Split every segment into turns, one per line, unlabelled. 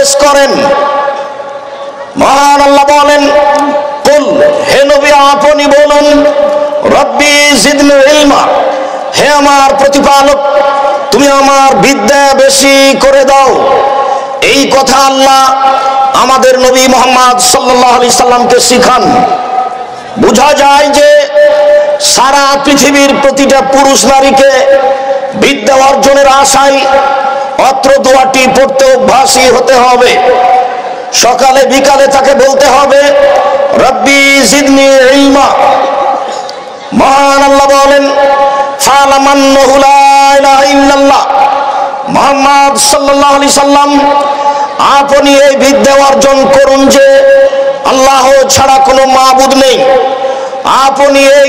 পেশ করেন। মহান আল্লাহ বলেন, কুল, হে নবী আপনি বলুন, রব্বি জিদনি ইলমা, হে আমার প্রতিপালক তুমি আমার বিদ্যা বেশি করে দাও। এই কথা আল্লাহ আমাদের নবী মুহাম্মদ সাল্লাল্লাহু আলাইহি সাল্লামকে শিখান। বোঝা যায় যে সারা পৃথিবীর প্রতিটা পুরুষ নারীকে বিদ্যা অর্জনের আশায় অত্র দোয়াটি পড়তে অভ্যাসী হতে হবে। সকালে বিকালে তাকে বলতে হবে, রব্বি জিদনি ইলমা। মহান আল্লাহ বলেন, ফালামান্নাহু লা ইলাহা ইল্লাল্লাহ, মুহাম্মদ সাল্লাল্লাহু আলাইহি সাল্লাম আপনি এই বিদ্যা অর্জন করুন যে আল্লাহ ছাড়া কোনো মাবুদ নেই। আপনি এই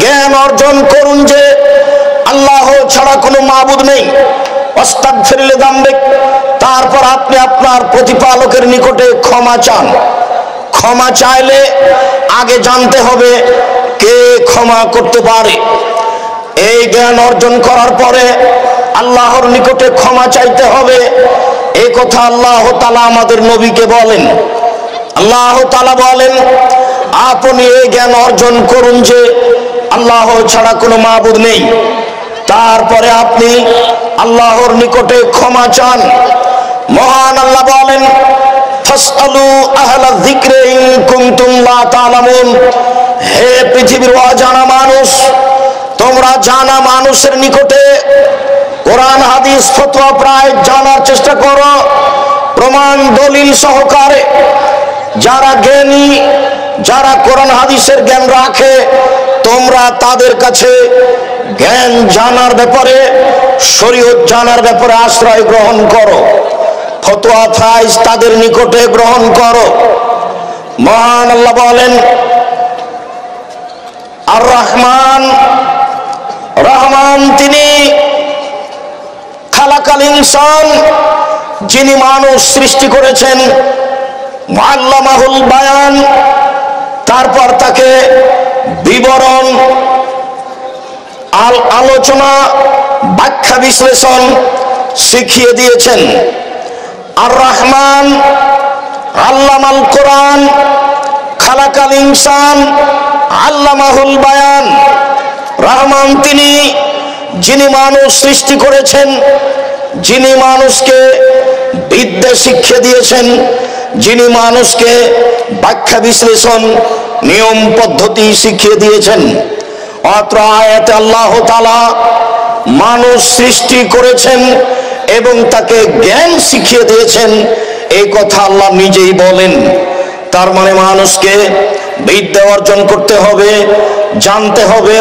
জ্ঞান অর্জন করুন যে আল্লাহ ছাড়া কোনো মাবুদ নেই। আস্তাগফির লিযামবিক, তারপর আপনি আপনার প্রতিপালকের নিকটে ক্ষমা চান। ক্ষমা চাইলে আগে জানতে হবে কে ক্ষমা করতে পারে। এই জ্ঞান অর্জন করার পরে আল্লাহর নিকটে ক্ষমা চাইতে হবে। এই কথা আল্লাহ তাআলা আমাদের নবীকে বলেন। আল্লাহ তাআলা বলেন, আপনি এই জ্ঞান অর্জন করুন যে আল্লাহ ছাড়া কোনো মাবুদ নেই। তারপরে আপনি আল্লাহর নিকটে ক্ষমা চান। মহান আল্লাহ বলেন, ফাসআলু আহলা যিকরি ইন কুনতুম লা তা'লামুন, হে পৃথিবীর অজানা মানুষ, তোমরা জানা মানুষের নিকটে কোরআন হাদিস ফতোয়া প্রায় জানার চেষ্টা করো, প্রমাণ দলিল সহকারে। যারা জ্ঞানী, যারা কোরআন হাদিসের জ্ঞান রাখে, তোমরা তাদের কাছে জ্ঞান জানার ব্যাপারে, শরীয়ত জানার ব্যাপারে আশ্রয় গ্রহণ করো, ফতোয়া ফাইজ তাদের নিকটে গ্রহণ করো। মহান আল্লাহ বলেন, আর রহমান, রহমান তিনি খালাকাল ইনসান, যিনি মানুষ সৃষ্টি করেছেন। মুআল্লামাহুল বায়ান, তারপর তাকে বিবরণ, আলোচনা, ব্যাখ্যা, বিশ্লেষণ শিখিয়ে দিয়েছেন। আর রহমান আল্লামাল কোরআন, খালাকাল ইনসান, আল্লামাহুল বায়ান। রহমান তিনি যিনি মানুষ সৃষ্টি করেছেন, যিনি মানুষকে বিদ্যা শিক্ষা দিয়েছেন, যিনি মানুষকে ব্যাখ্যা বিশ্লেষণ নিয়ম পদ্ধতি শিখিয়ে দিয়েছেন। অত্র আয়াতে আল্লাহ তাআলা মানুষ সৃষ্টি করেছেন এবং তাকে জ্ঞান শিখিয়ে দিয়েছেন, এই কথা আল্লাহ নিজেই বলেন। তার মানে মানুষকে বিদ্যা অর্জন করতে হবে, জানতে হবে,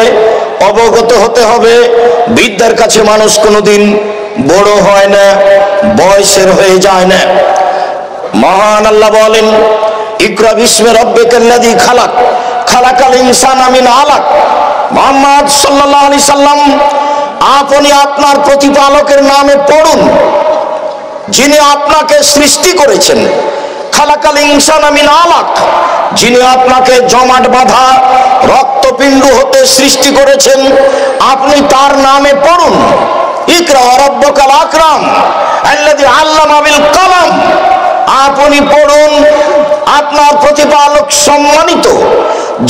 অবগত হতে হবে। বিদ্যার কাছে মানুষ কোনোদিন বড় হয় না, বয়সের হয়ে যায় না। মহান আল্লাহ বলেন, ইকরা বিসমি রাব্বিকাল্লাযী খালাক, খালাকাল ইনসানা মিন আলাক। মুহাম্মদ সাল্লাল্লাহু আলাইহি সাল্লাম আপনি আপনার প্রতিপালকের নামে পড়ুন, যিনি আপনাকে সৃষ্টি করেছেন। খালাকাল ইনসানা মিন আলাক, যিনি আপনাকে জমাট বাঁধা রক্তপিণ্ড হতে সৃষ্টি করেছেন, আপনি তার নামে পড়ুন। ইকরা রাব্বুকাল আকরাম আল্লাযী আল্লামা বিল কলম, আপনি পড়ুন, আপনার প্রতিপালক সম্মানিত,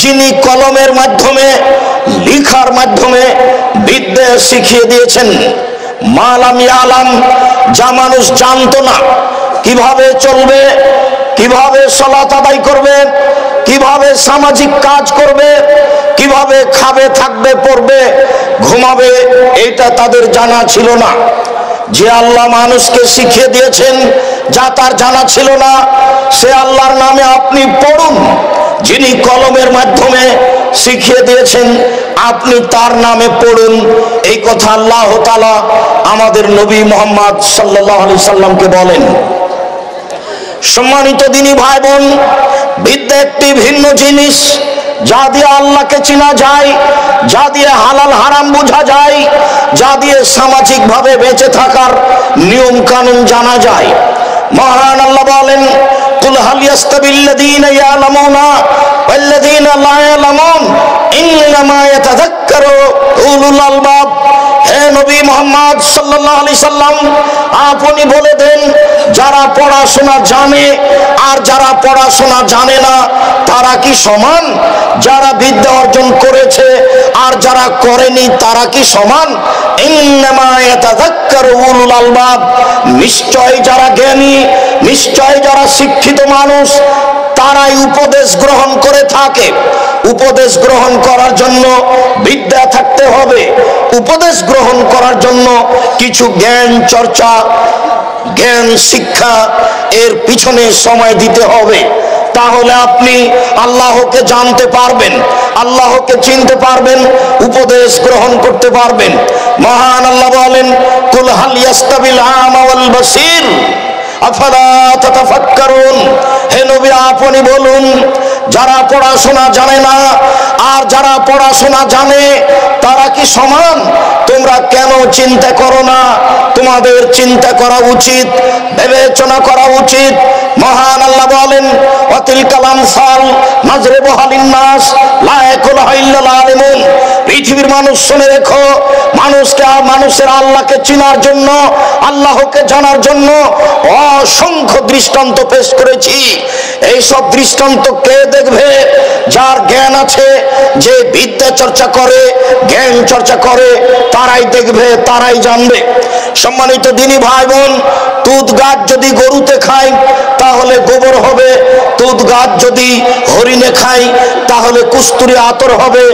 যিনি কলমের মাধ্যমে, লিখার মাধ্যমে বিদ্যা শিখিয়ে দিয়েছেন। মালাম ইয়ালাম, যা মানুষ জানতো না, কিভাবে চলবে, কিভাবে সালাত আদায় করবে, কিভাবে সামাজিক কাজ করবে, কিভাবে খাবে, থাকবে, পড়বে, ঘুমাবে, এটা তাদের জানা ছিল না। যে আল্লাহ মানুষকে শিখিয়ে দিয়েছেন, যা তার জানা ছিল না, সে আল্লাহর নামে আপনি পড়ুন। যিনি কলমের মাধ্যমে শিখিয়ে দিয়েছেন, আপনি তার নামে পড়ুন। এই কথা আল্লাহ তাআলা আমাদের নবী মুহাম্মদ সাল্লাল্লাহু আলাইহি সাল্লামকে বলেন। সম্মানিত দিনী ভাই বোন, বিদ্যা একটি ভিন্ন জিনিস, যা দিয়ে আল্লাহকে চেনা যায়, যা দিয়ে হালাল হারাম বোঝা যায়, যা দিয়ে সামাজিক ভাবে বেঁচে থাকার নিয়ম কানুন জানা যায়। মহান আল্লাহ বলেন, কুল হাল ইয়াস্তাবিল্লাযীনা ইয়ালামুনা ওয়াল্লাযীনা লা ইয়ালামুন ইন্নামা ইয়াতাযাক্কারু উলুল আলবাব। হে নবী মুহাম্মদ সাল্লাল্লাহু আলাইহি সাল্লাম, আপনি বলে দেন, যারা পড়াশোনা জানে আর যারা পড়াশোনা জানে না তারা কি সমান? যারা বিদ্যা অর্জন করেছে আর যারা করেনি তারা কি সমান? ইন্নামা ইয়াতাযাক্কারু উলুল আলবাব। নিশ্চয় যারা জ্ঞানী, নিশ্চয় যারা শিক্ষিত মানুষ তারাই উপদেশ গ্রহণ করে থাকে। উপদেশ গ্রহণ করার জন্য বিদ্যা থাকতে হবে। উপদেশ গ্রহণ করার জন্য কিছু জ্ঞান চর্চা, জ্ঞান শিক্ষা এর পিছনে সময় দিতে হবে। তাহলে আপনি আল্লাহকে জানতে পারবেন, আল্লাহকে চিনতে পারবেন, উপদেশ গ্রহণ করতে পারবেন। মহান আল্লাহ বলেন, কুল হাল ইয়াস্তাবিল আমা ওয়াল বাসীর আফালা তাতাফাক্কারুন। হে নবী, আপনি বলুন, যারা পড়াশোনা জানে না আর যারা পড়াশোনা জানে তারা কি সমান? তোমরা কেন চিন্তা করো না? তোমাদের চিন্তা করা উচিত, বিবেচনা করা উচিত। মহান আল্লাহ বলেন, ওয়াতিলকাল আমসাল নাজরিবুহা লিন-নাস লা ইয়াকুলুহা ইল্লাল আলিমুন। পৃথিবীর মানুষ শুনে রেখো, মানুষকে মানুষের আল্লাহকে চেনার জন্য, আল্লাহকে জানার জন্য অসংখ্য দৃষ্টান্ত পেশ করেছি। এই সব দৃষ্টান্ত কে দেখবে? যার জ্ঞান আছে, যে বিদ্যা চর্চা করে, জ্ঞান চর্চা করে, তারাই দেখবে, তারাই জানবে। সম্মানিত দিনী ভাই বোন, তুত গাছ যদি গরুতে খায় তাহলে গোবর হবে, তুত গাছ যদি হরিণে খায় তাহলে কুস্তুরি আতর হবে,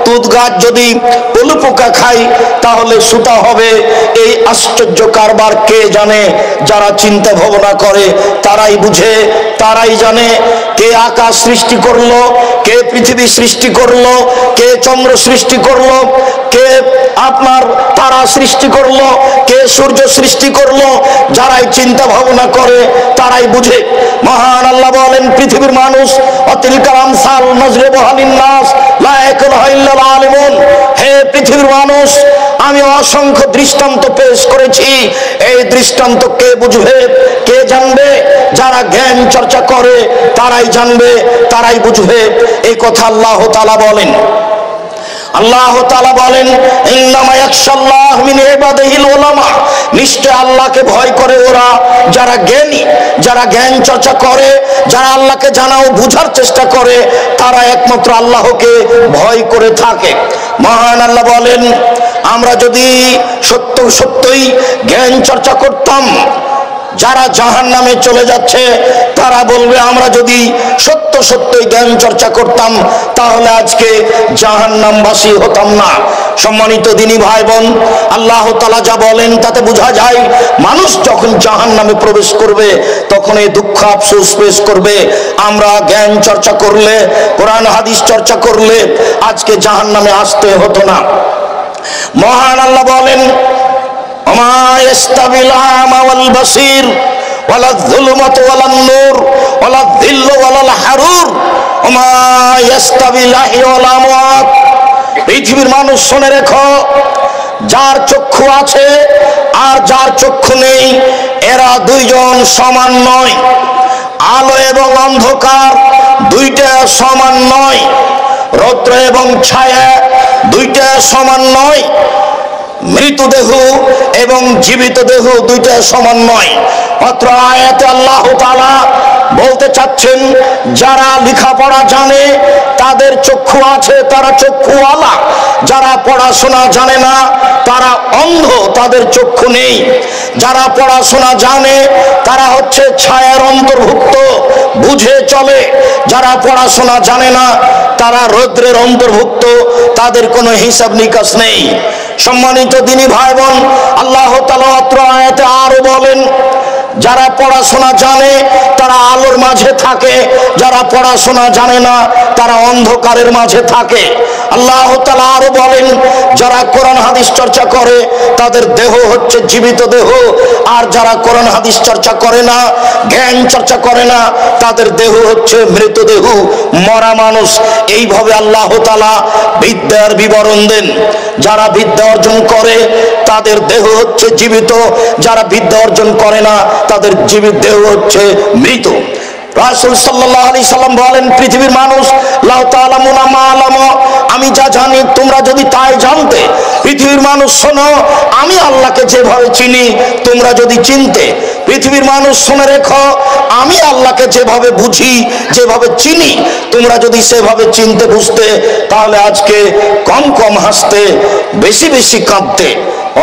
তুত গাছ যদি পলু পোকা খায় তাহলে সুতা হবে। এই আশ্চর্য কারবার কে জানে? যারা চিন্তা ভাবনা করে তারাই বুঝে, তারাই জানে। কে আকাশ সৃষ্টি করলো, কে পৃথিবী সৃষ্টি করলো, কে চন্দ্র সৃষ্টি করলো, কে আপনার তারা সৃষ্টি করলো, কে সূর্য সৃষ্টি করলো, যারাই চিন্তা ভাবনা করে তারাই বুঝে। মহান আল্লাহ বলেন, পৃথিবীর মানুষ ওয়াতিলকাল আমসাল নাজরিবুহা লিন-নাস লা ইয়াকুলুহা ইল্লাল আলিমুন। হে পৃথিবীর মানুষ, আমি অসংখ্য দৃষ্টান্ত পেশ করেছি। এই দৃষ্টান্ত কে বুঝবে, কে জানবে? যারা জ্ঞান চর্চা করে তারাই জানবে, তারাই বুঝবে। এই কথা আল্লাহ তাআলা বলেন। আল্লাহ তাআলা বলেন, ইন্নামা ইয়াখশাল্লাহ মিন ইবাদিহিল উলামা। নিশ্চয় আল্লাহকে ভয় করে ওরা যারা জ্ঞানী, যারা জ্ঞান চর্চা করে, যারা আল্লাহকে জানা ও বুঝার চেষ্টা করে, তারা একমাত্র আল্লাহকে ভয় করে থাকে। মহান আল্লাহ বলেন, আমরা যদি সত্যই জ্ঞান চর্চা করতাম, যারা জাহান্নামে চলে যাচ্ছে তারা বলবে, আমরা যদি সত্যই জ্ঞান চর্চা করতাম তাহলে আজকে জাহান্নামবাসী হতাম না। সম্মানিত দিনী ভাই বোন, আল্লাহ তাআলা যা বলেন তাতে বোঝা যায়, মানুষ যখন জাহান্নামে প্রবেশ করবে তখন এই দুঃখ আফসোস পেশ করবে, আমরা জ্ঞান চর্চা করলে, কোরআন হাদিস চর্চা করলে আজকে জাহান্নামে আসতে হতো না। মহান আল্লাহ বলেন, ওমা ইয়াস্তাবিল আমা ওয়াল বাসীর ওয়ালা যুলমাতু ওয়ালান নূর ওয়ালা যিল্লু ওয়ালাল হারুর ওমা ইয়াস্তাবিল আহইয়া ওয়াল আমওয়াত। পৃথিবীর মানুষ শুনে রেখো, যার চক্ষু আছে আর যার চক্ষু নেই এরা দুইজন সমান নয়। আলো এবং অন্ধকার দুইটা সমান নয়। রৌদ্র এবং ছায়া দুইটা সমান নয়। মৃতদেহ এবং জীবিত দেহ দুইটা সমান নয়। অত্র আয়াতে আল্লাহ তাআলা বলতে চাচ্ছেন, যারা লেখাপড়া জানে তাদের চক্ষু আছে, তারা চক্ষুওয়ালা। যারা পড়াশোনা জানে না তারা অন্ধ, তাদের চক্ষু নেই। যারা পড়াশোনা জানে তারা হচ্ছে ছায়ার অন্তর্ভুক্ত, বুঝে চলে। যারা পড়াশোনা জানে না তারা রৌদ্রের অন্তর্ভুক্ত, তাদের কোনো হিসাব নিকাশ নেই। সম্মানিত দিনী ভাই বোন, আল্লাহ তাআলা অত্র আয়াতে আরো বলেন, যারা পড়াশোনা জানে তারা আলোর মাঝে থাকে, যারা পড়াশোনা জানে না তারা অন্ধকারের মাঝে থাকে। আল্লাহ তাআলা আরো বলেন, যারা কোরআন হাদিস চর্চা করে তাদের দেহ হচ্ছে জীবিত দেহ, আর যারা কোরআন হাদিস চর্চা করে না, জ্ঞান চর্চা করে না, তাদের দেহ হচ্ছে মৃতদেহ, মরা মানুষ। এইভাবে আল্লাহ তাআলা বিদ্যার বিবরণ দেন। যারা বিদ্যা অর্জন করে তাদের দেহ হচ্ছে জীবিত, যারা বিদ্যা অর্জন করে না তাদের জীবিত দেহ হচ্ছে মৃত। রাসূল সাল্লাল্লাহু আলাইহি সাল্লাম বলেন, পৃথিবীর মানুষ লাউ তাআলামুনা মা আলামু, আমি যা জানি তোমরা যদি তাই জানতে। পৃথিবীর মানুষ শোনো, আমি আল্লাহকে যেভাবে চিনি তোমরা যদি চিনতে। পৃথিবীর মানুষ শুনে রেখো, আমি আল্লাহকে যেভাবে বুঝি, যেভাবে চিনি, তোমরা যদি সেভাবে চিনতে বুঝতে, তাহলে আজকে কম কম হাসতে, বেশি বেশি কাঁদতে।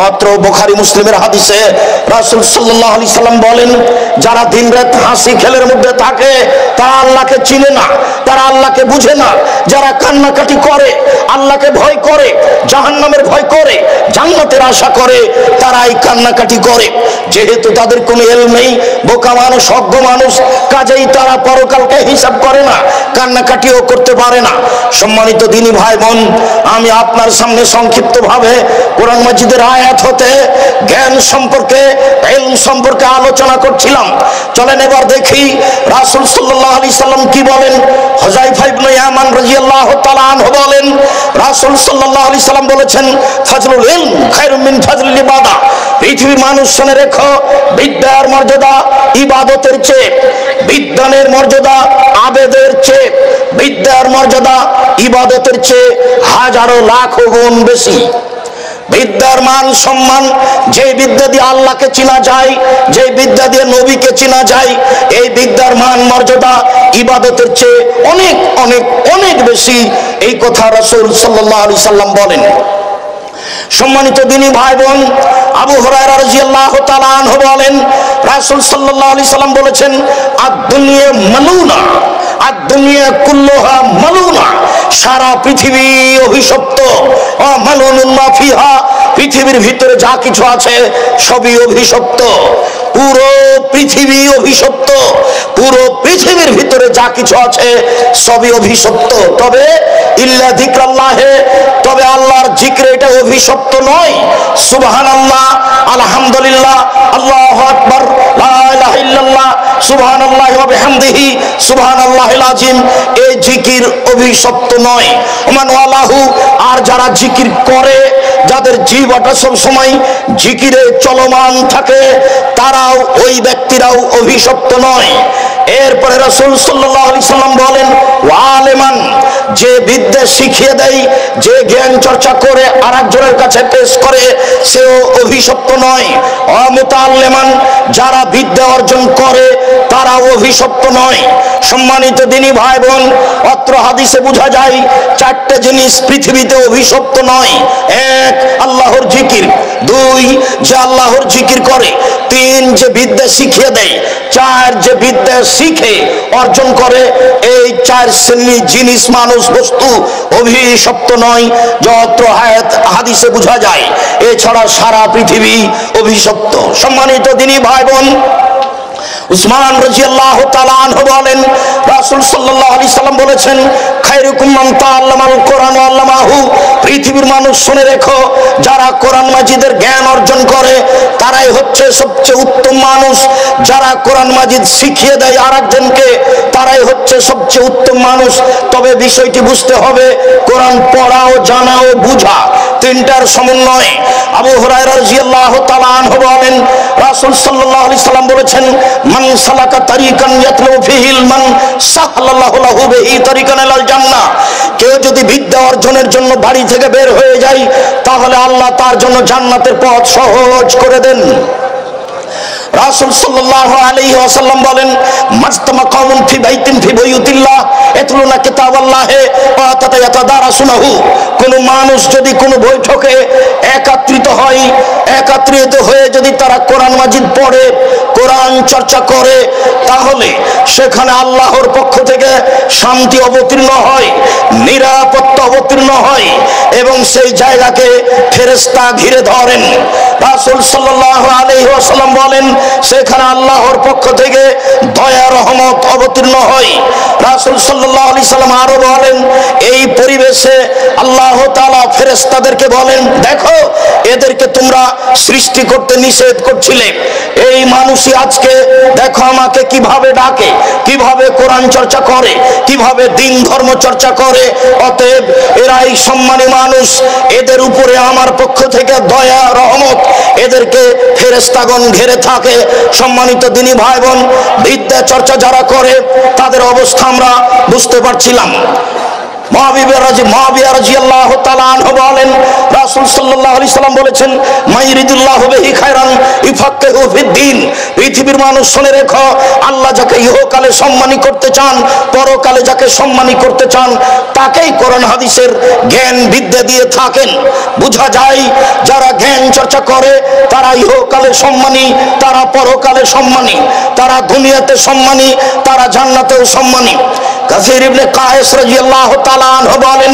অত্র বুখারী মুসলিমের হাদিসে রাসূল সাল্লাল্লাহু আলাইহি সাল্লাম বলেন, যারা দিনরাত হাসি খেলের মধ্যে থাকে তারা আল্লাহকে চিনে না, তারা আল্লাহকে বুঝে না। যারা কান্নাকাটি করে, আল্লাহকে ভয় করে, জাহান্নামের ভয় করে, জান্নাতের আশা করে, তারা এই কান্নাকাটি করে। যেহেতু তাদের কোনো ইলম নেই, বোকা মানুষ, অজ্ঞ মানুষ, কাজেই তারা পরকালকে হিসাব করে না, কান্নাকাটিও করতে পারে না। সম্মানিত দিনী ভাই বোন, আমি আপনার সামনে সংক্ষিপ্তভাবে কোরআন মাজিদের আয়াত হতে জ্ঞান সম্পর্কে, ইলম সম্পর্কে আলোচনা করছিলাম। চলেন এবার দেখি রাসূল সাল্লাল্লাহু আলাইহি সাল্লাম কি বলেন। হুযায়ফা ইবনে ইয়ামান রাদিয়াল্লাহু তাআলা আনহু বলেন, রাসূল সাল্লাল্লাহু আলাইহি সাল্লাম বলেছেন, ফাজলুল ইলম খায়রুম মিন ফাজলিল ইবাদা। পৃথিবীর মানুষ শুনে রেখো, বিদ্যার মর্যাদা ইবাদতের চেয়ে, বিজ্ঞানের মর্যাদা আবেদের চেয়ে, বিদ্যার মর্যাদা ইবাদতের চেয়ে হাজারো লাখো গুণ বেশি। বিদ্যার মান সম্মান, যে বিদ্যা দিয়ে আল্লাহকে চেনা যায়, যে বিদ্যা দিয়ে নবীকে চেনা যায়, এই বিদ্যার মান মর্যাদা ইবাদতের চেয়ে অনেক অনেক অনেক বেশি। এই কথা রাসূল সাল্লাল্লাহু আলাইহি সাল্লাম বলেন। সম্মানিত দিনী ভাই বোন, আবু হুরায়রা রাদিয়াল্লাহু তাআলা আনহু বলেন, রাসূল সাল্লাল্লাহু আলাইহি সাল্লাম বলেছেন, আদ-দুনিয়া মালুনা, আদ-দুনিয়া কুল্লুহা মালুনা। সারা পৃথিবী অভিশপ্ত। মালুনুন মা ফিহা, পৃথিবীর ভিতরে যা কিছু আছে সবই অভিশপ্ত। পুরো পৃথিবী অভিশপ্ত, পুরো পৃথিবীর ভিতরে যা কিছু আছে সবই অভিশপ্ত। তবে ইল্লা যিকরাল্লাহে, তবে আল্লাহর জিকিরে এটা অভিশপ্ত নয়। সুবহানাল্লাহ, আলহামদুলিল্লাহ, আল্লাহু আকবার, লা ইলাহা ইল্লাল্লাহ, সুবহানাল্লাহি ওয়া বিহামদিহি, সুবহানাল্লাহিল আযীম, এই জিকির অভিশপ্ত নয়। ওমান ওয়ালাহু, আর যারা জিকির করে, যাদের জীবটা সব সময় জিকিরে চলমান থাকে, তারাও, ওই ব্যক্তিরাও অভিশপ্ত নয়। এরপরে রাসূল সাল্লাল্লাহু আলাইহি সাল্লাম বলেন, ওয়ালেমান, যে বিদ্যা শিখিয়ে দেয়, যে জ্ঞান চর্চা করে আরেকজনের কাছে পেশ করে, সেও অভিশপ্ত নয়। অমুতাল্লিমান, যারা বিদ্যা অর্জন করে তারাও অভিশপ্ত নয়। সম্মানিত দিনী ভাই বোন, অত্র হাদিসে বোঝা যায় চারটে জিনিস পৃথিবীতে অভিশপ্ত নয়। এক, আল্লাহর জিকির। দুই, যে আল্লাহর জিকির করে। তিন, যে বিদ্যা শিখিয়ে দেয়। চার, যে বিদ্যা শিখে অর্জন করে। এই চার শ্রেণীর জিনিস, মানুষ, বস্তু অভিশপ্ত নয়, যত্র হাদিসে বোঝা যায়। এছাড়া সারা পৃথিবী অভিশপ্ত। সম্মানিত দিনী ভাই বোন, উসমান রাদিয়াল্লাহু তাআলা আনহু বলেন, রাসূল সাল্লাল্লাহু আলাইহি সাল্লাম বলেছেন, খায়রুকুম মান তাআল্লামাল কোরআন ওয়া আল্লামাহু। পৃথিবীর মানুষ শুনে রেখো, যারা কোরআন মাজিদের জ্ঞান অর্জন করে তারাই হচ্ছে সবচেয়ে উত্তম মানুষ। যারা কোরআন মাজিদ শিখিয়ে দেয় আরেকজনকে, তারাই হচ্ছে সবচেয়ে উত্তম মানুষ। তবে বিষয়টি বুঝতে হবে, কোরআন পড়া ও জানা ও বুঝা তিনটার সমন্বয়। আবু হুরায়রা রাদিয়াল্লাহু তাআলা আনহু বলেন, রাসূল সাল্লাল্লাহু আলাইহি সাল্লাম বলেছেন, মান সালাকা তারিকান ইয়াতলু ফিহি ইলমান সাহালাল্লাহু লাহু বিহি তারিকান ইলাল জান্নাহ। কেউ যদি বিদ্যা অর্জনের জন্য বাড়ি থেকে বের হয়ে যায়, তাহলে আল্লাহ তার জন্য জান্নাতের পথ সহজ করে দেন। রাসূল সাল্লাল্লাহু আলাইহি ওয়াসাল্লাম বলেন, মাজতামা কওমুন ফি বাইতিন ফি বুয়ুতিল্লাহ ইয়াতলুনা কিতাবাল্লাহি ওয়া তাতাদারাসুনাহু। কোন মানুষ যদি কোন বৈঠকে একত্রিত হয়ে যদি তারা কোরআন মাজিদ পড়ে, কোরআন চর্চা করে, তাহলে সেখানে আল্লাহর পক্ষ থেকে শান্তি অবতীর্ণ হয়, নিরাপত্তা অবতীর্ণ হয় এবং সেই জায়গাকে ফেরেশতা ঘিরে ধরেন। রাসূল সাল্লাল্লাহু আলাইহি ওয়াসাল্লাম বলেন, সেখানে আল্লাহর পক্ষ থেকে দয়া রহমত অবতীর্ণ হয়। রাসূল সাল্লাল্লাহু আলাইহি সাল্লাম আরো বলেন, এই পরিবেশে আল্লাহ তাআলা ফেরেশতাদেরকে বলেন, দেখো এদেরকে তোমরা সৃষ্টি করতে নিষেধ করছিলে, এই মানুষই আজকে দেখো আমাকে কিভাবে ডাকে, কিভাবে কোরআন চর্চা করে, কিভাবে দ্বীন ধর্ম চর্চা করে। অতএব এরাই সম্মানী মানুষ, এদের উপরে আমার পক্ষ থেকে দয়া রহমত এদেরকে ফেরেশতাগণ ঘিরে থাকে। সম্মানিত দিনী ভাই বোন, বিদ্যা চর্চা যারা করে তাদের অবস্থা আমরা বুঝতে পারছিলাম। মুআবিয়া রাদিয়াল্লাহু তাআলা আনহু বলেন, রাসূল সাল্লাল্লাহু আলাইহি সাল্লাম বলেছেন, মাইরিদুল্লাহু বিহি খায়রান ইফাক্কিহু ফিদ্দীন। পৃথিবীর মানুষ শুনে রেখো, আল্লাহ যাকে ইহকালে সম্মানী করতে চান, পরকালে যাকে সম্মানী করতে চান, তাকেই কোরআন হাদিসের জ্ঞান বিদ্যা দিয়ে থাকেন। বোঝা যায় যারা জ্ঞান চর্চা করে তারা ইহকালে সম্মানী, তারা পরকালে সম্মানী, তারা দুনিয়াতে সম্মানী, তারা জান্নাতেও সম্মানী। কাসির ইবনে কায়েস রাদিয়াল্লাহু তাআলা আনহু বলেন,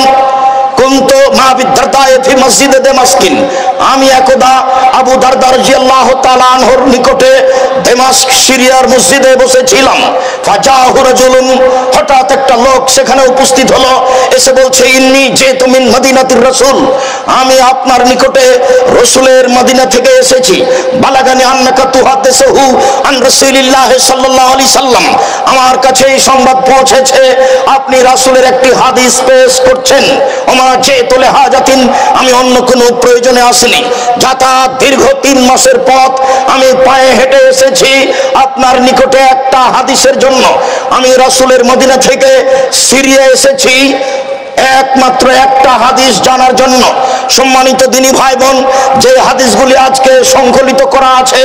কুনতু মা আবি দারদা ফি মসজিদে দামাস্কিন। আমি একদা আবু দারদা রাদিয়াল্লাহু তাআলা আনহুর নিকটে দামাস্ক সিরিয়ার মসজিদে বসেছিলাম। ফাজাহু রাজুলুন, হঠাৎ একটা লোক সেখানে উপস্থিত হলো, এসে বলছে, ইন্নী জিতু মিন মদিনাতির রাসূল। আমি আপনার নিকটে রাসূলের মদিনা থেকে এসেছি। বালাগানি আন্নাকা তুহাদ্দিসুহু আন রাসূলিল্লাহ সাল্লাল্লাহু আলাইহি সাল্লাম। আমার কাছে এই সংবাদ পৌঁছেছে আপনি রাসূলের একটি হাদিস পেশ করছেন। আমি অন্য কোনো প্রয়োজনে আসিনি। যাতায়াত দীর্ঘ 3 মাসের পথ আমি পায়ে হেঁটে এসেছি আপনার নিকটে একটা হাদিসের জন্য। আমি রাসূলের মদিনা থেকে সিরিয়া এসেছি একমাত্র একটা হাদিস জানার জন্য। সম্মানিত দিনী ভাই বোন, যে হাদিসগুলি আজকে সংকলিত করা আছে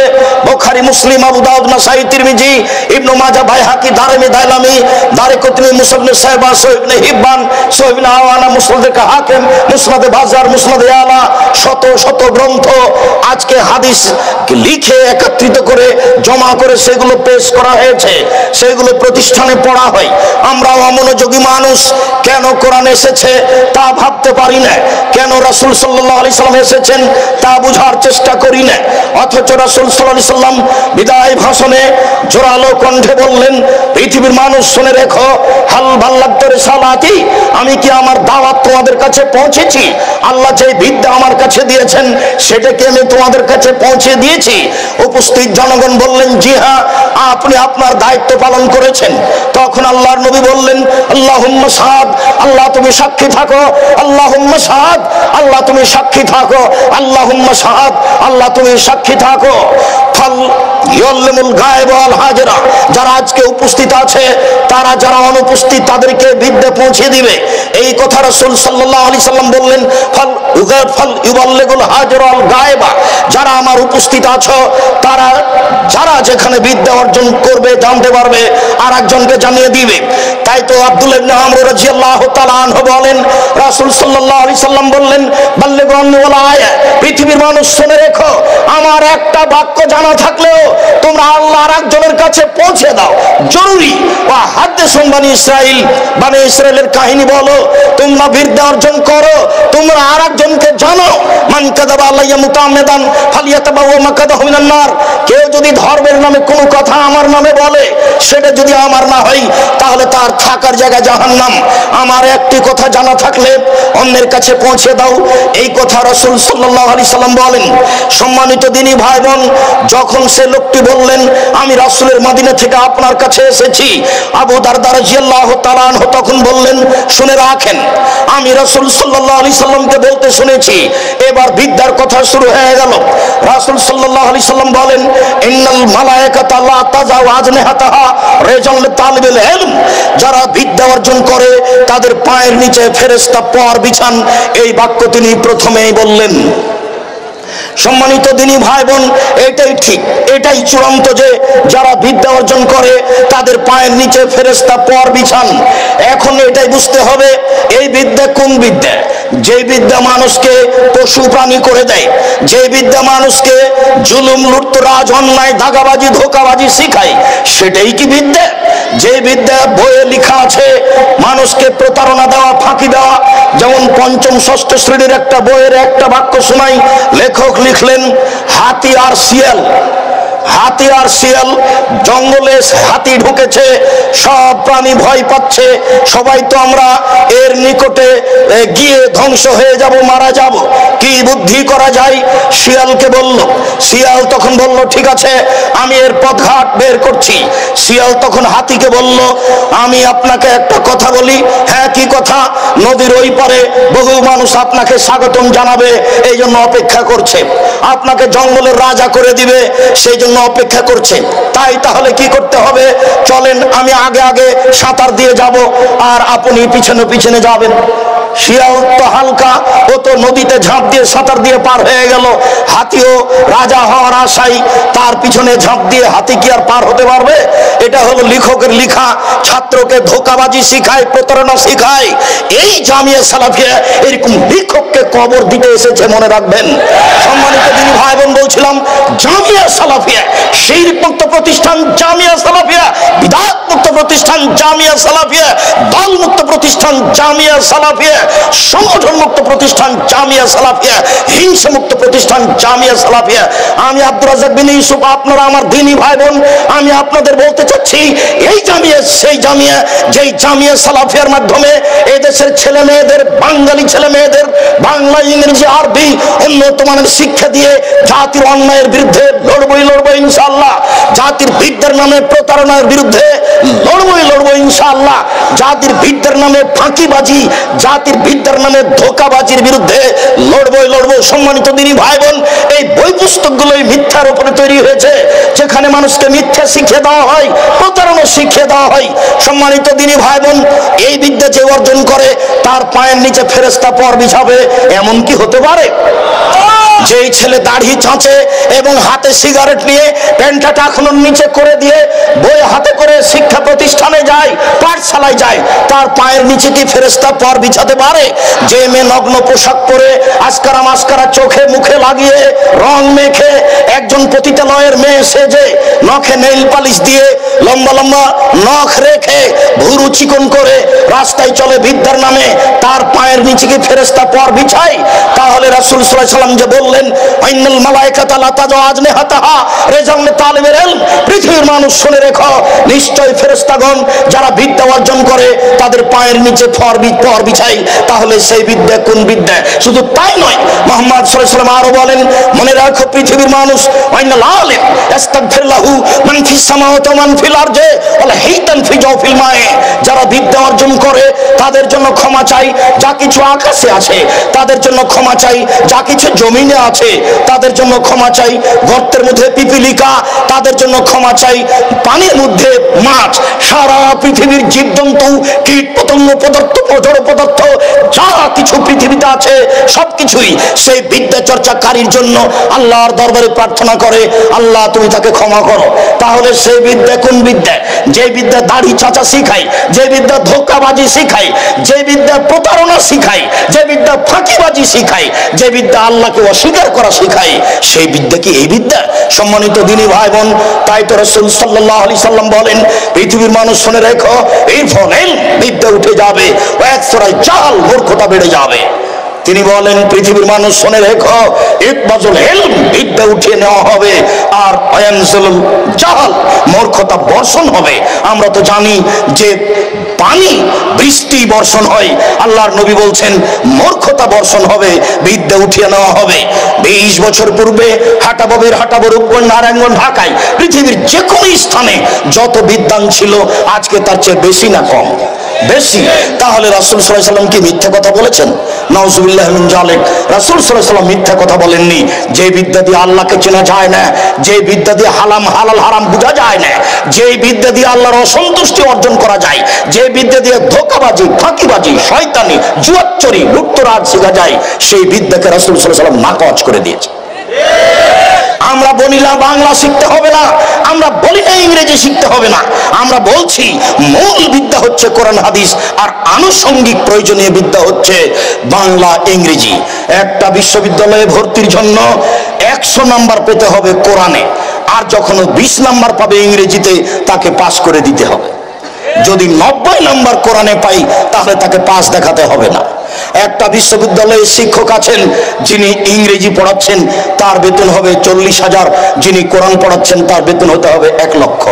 বুখারী, মুসলিম, আবু দাউদ, নাসাঈ, তিরমিজি, ইবনে মাজাহ, বাইহাকি, দারমি, দাইলামি, দারিকুতনি, মুসান্নাফ সাহেবা, সহিহ ইবনে হিব্বান, সহিহ ইবনে আওয়ানা, মুসনাদে হাকিম, মুসনাদে বাজার, মুসনাদে আলা, শত শত গ্রন্থ আজকে হাদিস লিখে একত্রিত করে জমা করে সেগুলো পেশ করা হয়েছে। সেগুলো প্রতিষ্ঠানে পড়া হয়। আমরাও অমনোযোগী মানুষ, কেন কোরআন এসেছে তা ভাবতে পারি না, কেন রাসূল সাল্লাল্লাহু আলাইহি সাল্লাম এসেছেন তা বুঝার চেষ্টা করি না। অথচ রাসূল সাল্লাল্লাহু আলাইহি সাল্লাম বিদায় ভাষণে জোরালো কণ্ঠে বললেন, পৃথিবীর মানুষ শুনে রেখো, হাল বাল্লাগতু রিসালাতি, আমি কি আমার দাওয়াত তোমাদের কাছে পৌঁছেছি? আল্লাহ যে বিদ্যা আমার কাছে দিয়েছেন সেটা কি আমি তোমাদের কাছে পৌঁছে দিয়েছি? উপস্থিত জনগণ বললেন, জি হ্যাঁ, আপনি আপনার দায়িত্ব পালন করেছেন। তখন আল্লাহর নবী বললেন, আল্লাহুম্মা শাহাদ, আল্লাহ তুমি সাক্ষী থাকো, আল্লাহুম্মা শাহাদ, আল্লাহ তুমি সাক্ষী থাকো, আল্লাহুম্মা শাহাদ, আল্লাহ তুমি সাক্ষী থাকো। ফাল ইয়াল্লামুল গায়ব ওয়াল হাজরা, যারা আজকে উপস্থিত আছে তারা যারা অনুপস্থিত তাদেরকে বিদ্যা পৌঁছে দিবে। এই কথা রাসূল সাল্লাল্লাহু আলাইহি সাল্লাম বললেন, ফাল ইউবাল্লিগুল হাজরা ওয়াল গায়বা, যারা আমার উপস্থিত আছো তারা যারা যেখানে বিদ্যা অর্জন করবে, জানতে পারবে, আর একজনকে জানিয়ে দিবে। তাই তো আব্দুল্লাহ ইবনে আমর রাদিয়াল্লাহু তাআলা আনহু বলেন, রাসূল সাল্লাল্লাহু আলাইহি সাল্লাম বললেন, বাল্লিগু আন্নী ওয়ালা আয়া, পৃথিবীর মানুষ শুনে রেখো, আমার একটা বাক্য জানা থাকলেও তোমরা আল্লাহ আর একজনের কাছে পৌঁছে দাও, জরুরি। ওয়া হাদিসুন বানি ইসরাইল, বানি ইসরাইলের কাহিনী বলো, তোমরা বিদ্যা অর্জন করো, তোমরা আর একজনকে জানো। মান কাযাবা আলাইয়া মুতাআম্মিদান ফালিয়াতাবাওয়া মাকাদাহু মিনান নার, কেউ যদি ধর্মের নামে কোনো কথা আমার নামে বলে, সেটা যদি আমার না হয় তাহলে তার থাকার জায়গা জাহান্নাম। আমার একটি কথা জানা থাকলে অন্যের কাছে পৌঁছে দাও, এই কথা রাসূল সাল্লাল্লাহু আলাইহি সাল্লাম বলেন। সম্মানিত দিনী ভাই বোন, যখন সে লোকটি বললেন, আমি রাসূলের মদিনা থেকে আপনার কাছে এসেছি, আবু দারদা রাদিয়াল্লাহু তাআলা আনহু তখন বললেন, শুনে রাখেন, আমি রাসূল সাল্লাল্লাহু আলাইহি সাল্লামকে বলতে শুনেছি। এবার বিদ্যার কথা শুরু হয়ে গেল। রাসূল সাল্লাল্লাহু আলাইহি সাল্লাম বলেন, ইন্নাল মালায়েকাতা লা তাযাউ আজনিহাতাহা রিজাল তালিবুল ইলম, যারা বিদ্যা অর্জন করে তাদের পায়ের নিচে ফেরেশতা পর বিছান। এই বাক্য তিনি প্রথমেই বললেন। সম্মানিত দিনী ভাই বোন, এটাই ঠিক, এটাই চূড়ান্ত যে যারা বিদ্যা অর্জন করে তাদের পায়ের নিচে ফেরেশতা পর বিছান। এখন এটাই বুঝতে হবে এই বিদ্যা কোন বিদ্যা? যে বিদ্যা মানুষকে পশু প্রাণী করে দেয়, যে বিদ্যা মানুষকে জুলুম, লুটতরাজ, অন্যায়, দাগাবাজি, ধোঁকাবাজি শিখায়, সেটাই কি বিদ্যা? যে বিদ্যা বইয়ে লেখা আছে মানুষকে প্রতারণা দেওয়া, ফাঁকি দেওয়া, যেমন পঞ্চম ষষ্ঠ শ্রেণীর একটা বইয়ের একটা বাক্য শোনাই, লেখক লিখলেন, হাতি আর শিয়াল, হাতি আর শিয়াল, জঙ্গলে হাতি ঢুকেছে, সব প্রাণী ভয় পাচ্ছে, সবাই তো আমরা এর নিকটে গিয়ে ধ্বংস হয়ে যাব, মারা যাব, কি বুদ্ধি করা যায়? শিয়ালকে বলল। শিয়াল তখন বলল ঠিক আছে, আমি এর পথঘাট বের করছি। শিয়াল তখন হাতিকে বলল, আমি আপনাকে একটা কথা বলি। হ্যাঁ, কি কথা? নদীর ওই পারে বহু মানুষ আপনাকে স্বাগতম জানাবে, এই জন্য অপেক্ষা করছে, আপনাকে জঙ্গলের রাজা করে দিবে, সেই জন্য অপেক্ষা করছে। তাই তাহলে কি করতে হবে? চলেন, আমি আগে আগে সাঁতার দিয়ে যাব, আর আপনি পিছনে পিছনে যাবেন। শিয়াল তো হালকা, ও তো নদীতে ঝাঁপ দিয়ে সাঁতার দিয়ে পার হয়ে গেল। হাতিও রাজা হওয়ার আশায় তার পিছনে ঝাঁপ দিয়ে, হাতি কি আর পার হতে পারবে? এটা হলো লেখকের লেখা। ছাত্রকে ধোঁকাবাজি শিখায়, প্রতারণা শিখায়। এই জামিয়া সালাফিয়া এরকম লেখককে কবর দিতে এসেছে, মনে রাখবেন। সম্মানিত দিনী ভাই বোন, বলছিলাম জামিয়া সালাফিয়া শিরক মুক্ত প্রতিষ্ঠান জামিয়া সালাফিয়া, বিদআত মুক্ত প্রতিষ্ঠান জামিয়া সালাফিয়া, দল মুক্ত প্রতিষ্ঠান জামিয়া সালাফিয়া, সংগঠন মুক্ত প্রতিষ্ঠান জামিয়া সালাফিয়া, হিংসা মুক্ত প্রতিষ্ঠান জামিয়া সালাফিয়া। আমি আব্দুর রাজ্জাক বিন ইউসুফ, আপনারা আমার দিনী ভাই বোন, আমি আপনাদের বলতে চাচ্ছি, এই জামিয়া সেই জামিয়া, যেই জামিয়া সালাফিয়ার মাধ্যমে এই দেশের ছেলে মেয়েদের, বাঙালি ছেলে মেয়েদের বাংলা, ইংরেজি, আরবি উন্নত মানের শিক্ষা দিয়ে জাতির অন্যায়ের বিরুদ্ধে লড়বই ইনশাআল্লাহ। জাতির বিদ্যার নামে প্রতারণার বিরুদ্ধে লড়বই ইনশাআল্লাহ। জাতির বিদ্যার নামে ফাঁকিবাজি, জাতির বিদ্যার নামে ধোঁকাবাজির বিরুদ্ধে লড়বই। সম্মানিত দিনী ভাই বোন, এই বই পুস্তকগুলোই মিথ্যার উপরে তৈরি হয়েছে, যেখানে মানুষকে মিথ্যা শিখিয়ে দেওয়া হয়, প্রতারণা শিখিয়ে দেওয়া হয়। সম্মানিত দিনী ভাই বোন, এই বিদ্যা যে অর্জন করে তার পায়ের নিচে ফেরেশতা পর বিছাবে, এমন কি হতে পারে? যেই ছেলে দাড়ি চাঁচে এবং হাতে সিগারেট নিয়ে প্যান্টটা টাকনোর নিচে করে দিয়ে বই হাতে করে শিক্ষা প্রতিষ্ঠানে যায়, পাঠশালায় যায়, তার পায়ের নিচে কি ফেরেশতা পর বিছাতে পারে? যে মেয়ে নগ্ন পোশাক পরে আস্কারা মাস্কারা চোখে মুখে লাগিয়ে রং মেখে একজন পতিতালয়ের মেয়ে সেজে, নখে নেইল পালিশ দিয়ে লম্বা লম্বা নখ রেখে ভুরু চিকন করে রাস্তায় চলে বিদ্যার নামে, তার পায়ের নিচে কি ফেরেশতা পর বিছায়? তাহলে রাসূল সাল্লাল্লাহু আলাইহি ওয়াসাল্লাম যে বললেন, ইন্নাল মালায়েকাতা লা তাযু আজনিহাতাহা রিজাল তালিবেল ইলম, পৃথিবীর মানুষ শুনে রেখো, নিশ্চয় ফেরেশতাগণ যারা বিদ্যা অর্জন করে তাদের পায়ের নিচে পর বিছায়। তাহলে সেই বিদ্যা কোন বিদ্যা? শুধু তাই নয়, মুহাম্মদ সাল্লাল্লাহু আলাইহি ওয়াসাল্লাম আরো বলেন, মনে রাখো পৃথিবীর মানুষ, ওয়াইনাল আলিম ইস্তাগফির লাহু মান ফিস সামাওয়াতি ওয়া মান ফিল আরজি ওয়ালা হাইতান ফি জাওফিল মায়ে, যারা বিদ্যা অর্জন করে তাদের জন্য ক্ষমা চাই, যা কিছু আকাশে আছে তাদের জন্য ক্ষমা চাই, যা কিছু জমিনে আছে তাদের জন্য ক্ষমা চাই, গর্তের মধ্যে পিপিলিকা তাদের জন্য ক্ষমা চাই, পানির মধ্যে মাছ, সারা পৃথিবীর জীবজন্তু, কীট পতঙ্গ, পদার্থ, জড় পদার্থ যা কিছু পৃথিবীতে আছে সবকিছুই সেই বিদ্যা চর্চাকারীর জন্য আল্লাহর দরবারে প্রার্থনা করে, আল্লাহ তুমি তাকে ক্ষমা করো। তাহলে সেই বিদ্যা কোন বিদ্যা? যে বিদ্যা দাড়ি চাচা শিখায়, যে বিদ্যা ধোঁকাবাজি শিখায়, যে বিদ্যা প্রতারণা শিখায়, যে বিদ্যা ফাঁকিবাজি শিখায়, যে বিদ্যা আল্লাহকে অস্বীকার করা শিখায়, সেই বিদ্যা কি এই বিদ্যা? সম্মানিত দিনী ভাই বোন, তাই তো রাসূল সাল্লাল্লাহু আলাইহি সাল্লাম বলেন, পৃথিবীর মানুষ শুনে রেখো, ইরফান ইলম, বিদ্যা উঠে যাবে, ওয়াকসুরাল জাহাল, মূর্খতা বেড়ে যাবে। তিনি বলেন, পৃথিবীর মানুষ শুনে রেখো, ইকবাজুল ইলম, বিদ্যা উঠিয়ে নেওয়া হবে, আর আয়ানজুল জাহাল, মূর্খতা বর্ষণ হবে। আমরা তো জানি যে পানি, বৃষ্টি বর্ষণ হয়, আল্লাহর নবী বলছেন মূর্খতা বর্ষণ হবে, বিদ্যা উঠিয়ে নেওয়া হবে। 20 বছর পূর্বে হাটাববের রূপগঞ্জ, নারায়ণগঞ্জ, ঢাকায়, পৃথিবীর যে কোনো স্থানে যত বিদ্বান ছিল আজকে তার চেয়ে বেশি না কম? বেশি। তাহলে রাসূল সাল্লাল্লাহু আলাইহি ওয়াসাল্লাম কি মিথ্যা কথা বলেছেন? নাউযুবিল্লাহ মিন যালিক। রাসূল সাল্লাল্লাহু আলাইহি ওয়াসাল্লাম মিথ্যা কথা বলেননি। যে বিদ্যা দিয়ে আল্লাহকে চেনা যায় না, যে বিদ্যা দিয়ে হালাল হারাম বোঝা যায় না, যে বিদ্যা দিয়ে আল্লাহর অসন্তুষ্টি অর্জন করা যায়, যে বিদ্যা দিয়ে ধোঁকাবাজি, ফাঁকিবাজি, শয়তানি, জুয়াচুরি, লুটতরাজ শেখা যায়, সেই বিদ্যাকে রাসূল সাল্লাল্লাহু আলাইহি ওয়াসাল্লাম নাকচ করে দিয়েছে। আমরা বলি না বাংলা শিখতে হবে না, আমরা বলি না ইংরেজি শিখতে হবে না, আমরা বলছি মূল বিদ্যা হচ্ছে কোরআন হাদিস, আর আনুষঙ্গিক প্রয়োজনীয় বিদ্যা হচ্ছে বাংলা, ইংরেজি। একটা বিশ্ববিদ্যালয়ে ভর্তির জন্য 100 নাম্বার পেতে হবে কোরআনে, আর যখন 20 নাম্বার পাবে ইংরেজিতে, তাকে পাস করে দিতে হবে। যদি 90 নাম্বার কোরআনে পাই তাহলে তাকে পাস দেখাতে হবে না। একটা বিশ্ববিদ্যালয়ে শিক্ষক আছেন যিনি ইংরেজি পড়াচ্ছেন, তার বেতন হবে 40,000, যিনি কোরআন পড়াচ্ছেন তার বেতন হতে হবে 1 লক্ষ।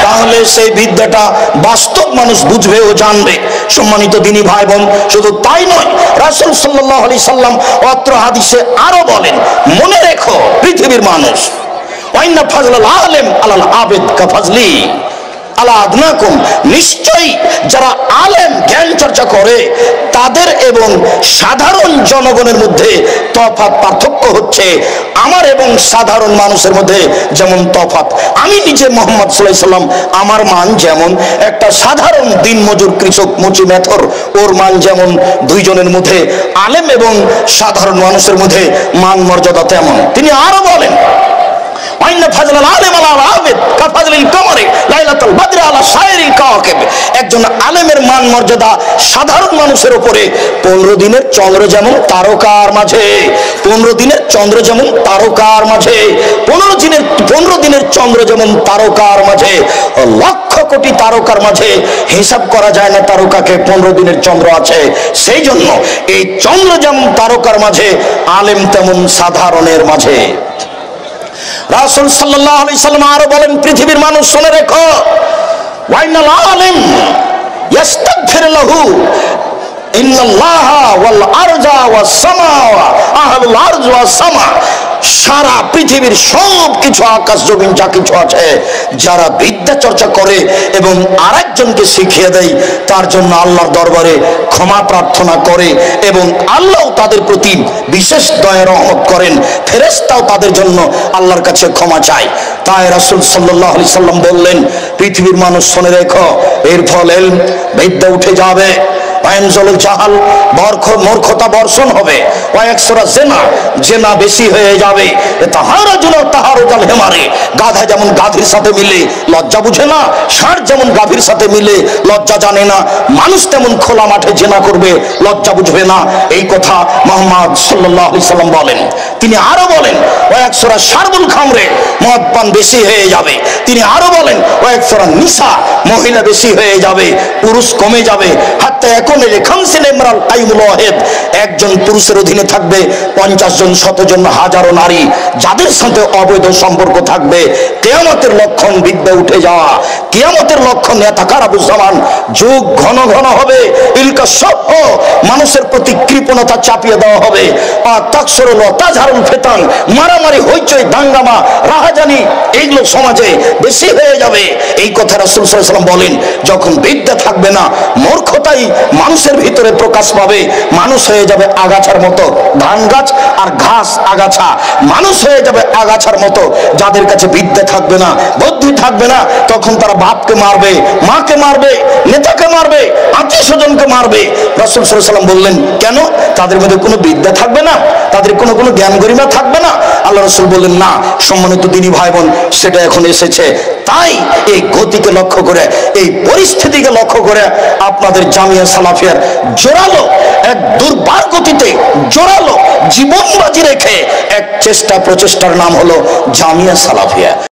তাহলে সেই বিদ্যাটা বাস্তব মানুষ বুঝবে ও জানবে। সম্মানিত দিনী ভাই বোন, শুধু তাই নয়, রাসূল সাল্লাল্লাহু আলাইহি সাল্লাম অত্র হাদিসে আরো বলেন, মনে রেখো পৃথিবীর মানুষ, ওয়াইন্না ফাজলাল আলেম আলাল আবেদ কা ফাজলি আলা আদনাকুম, নিশ্চয়ই যারা আলেম জ্ঞান চর্চা করে তাদের এবং সাধারণ জনগণের মধ্যে তফাৎ, পার্থক্য হচ্ছে আমার এবং সাধারণ মানুষের মধ্যে যেমন তফাৎ। আমি নিজে মুহাম্মদ সাল্লাল্লাহু আলাইহি সাল্লাম, আমার মান যেমন একটা সাধারণ দিনমজুর কৃষক মুচি মেথর, ওর মান যেমন, দুইজনের মধ্যে আলেম এবং সাধারণ মানুষের মধ্যে মান মর্যাদা তেমন। তিনি আরো বলেন, একজন আলেমের মান মর্যাদা সাধারণ মানুষের উপরে 15 দিনের চন্দ্র যেমন তারকার মাঝে, 15 দিনের চন্দ্র যেমন তারকার মাঝে, 15 দিনের চন্দ্র যেমন তারকার মাঝে, লক্ষ কোটি তারকার মাঝে হিসাব করা যায় না তারকাকে 15 দিনের চন্দ্র আছে। সেই জন্য এই চন্দ্র যেমন তারকার মাঝে, আলেম তেমন সাধারণের মাঝে। রাসূল সাল্লাল্লাহু আলাইহি সাল্লাম আরো বলেন, পৃথিবীর মানুষ শুনে রেখো, ওয়াইনাল আলিম ইস্তাগফির লাহু ইন্নাল্লাহা ওয়াল আরজা ওয়াস সামা আহলুল আরজ ওয়াস সামা, সারা পৃথিবীর সব কিছু, আকাশ জমিন যা কিছু আছে, যারা বিদ্যা চর্চা করে এবং আরেকজনকে শিখিয়ে দেয়, তার জন্য আল্লাহর দরবারে ক্ষমা প্রার্থনা করে এবং আল্লাহ তাদের প্রতি বিশেষ দয়া রহমত করেন, ফেরেশতাও তাদের জন্য আল্লাহর কাছে ক্ষমা চায়। তাই রাসূল সাল্লাল্লাহু আলাইহি সাল্লাম বললেন, পৃথিবীর মানুষ শুনে রেখো, এর ফলে বিদ্যা উঠে যাবে, জাহাল মূর্খতা বর্ষণ হবে, জেনা বেশি হয়ে যাবে, গাধা যেমন গাভীর সাথে মিলে লজ্জা বুঝে না, ষাঁড় যেমন গাভীর সাথে মিলে লজ্জা জানে না, মানুষ তেমন খোলা মাঠে জেনা করবে, লজ্জা বুঝবে না। এই কথা মুহাম্মদ সাল্লাল্লাহু আলাইহি সাল্লাম বলেন। তিনি আরো বলেন, শারবুল খামরে, মদ পান বেশি হয়ে যাবে। তিনি আরো বলেন, নিসা, মহিলা বেশি হয়ে যাবে, পুরুষ কমে যাবে। হাত্তা এখন একজন পুরুষের অধীনে থাকবে 50 জন, 100 জন, হাজারো নারী, যাদের সাথে অবৈধ সম্পর্ক থাকবে। কিয়ামতের লক্ষণ বিদ্যা উঠে যাওয়া, কিয়ামতের লক্ষণ নেতাকারাবুজ্জামান, যুগ ঘন ঘন হবে, ইলকা সব মানুষের প্রতি কৃপণতা চাপিয়ে দেওয়া হবে, তাকসরুল তাজহারুল ফিতান, মারামারি, হইচই, দাঙ্গামা, রাহাজানি, এইগুলো সমাজে বেশি হয়ে যাবে। এই কথা রাসূল সাল্লাল্লাহু আলাইহি ওয়াসাল্লাম বলেন, যখন বিদ্যা থাকবে না, মূর্খতাই মানুষের ভিতরে প্রকাশ পাবে, মানুষ হয়ে যাবে আগাছার মতো, ধান গাছ আর ঘাস আগাছা, মানুষ হয়ে যাবে আগাছার মতো। যাদের কাছে বিদ্যা থাকবে না, বুদ্ধি থাকবে না, তখন তারা বাপকে মারবে, মাকে মারবে, নেতাকে মারবে, আত্মীয় স্বজনকে মারবে। রাসূল সাল্লাল্লাহু আলাইহি ওয়াসাল্লাম বললেন, কেন? তাদের মধ্যে কোনো বিদ্যা থাকবে না, তাদের কোনো জ্ঞান গরিমা থাকবে না। আল্লাহ রাসূল বললেন, না সম্মানিত দিনী ভাই বোন, সেটা এখন এসেছে। তাই এই গতিকে লক্ষ্য করে, এই পরিস্থিতিকে লক্ষ্য করে আপনাদের জামিয়া সালাফিয়ার জোরালো এক দুর্বার গতিতে জোরালো জীবন বাজি রেখে এক প্রচেষ্টার নাম হলো জামিয়া সালাফিয়া।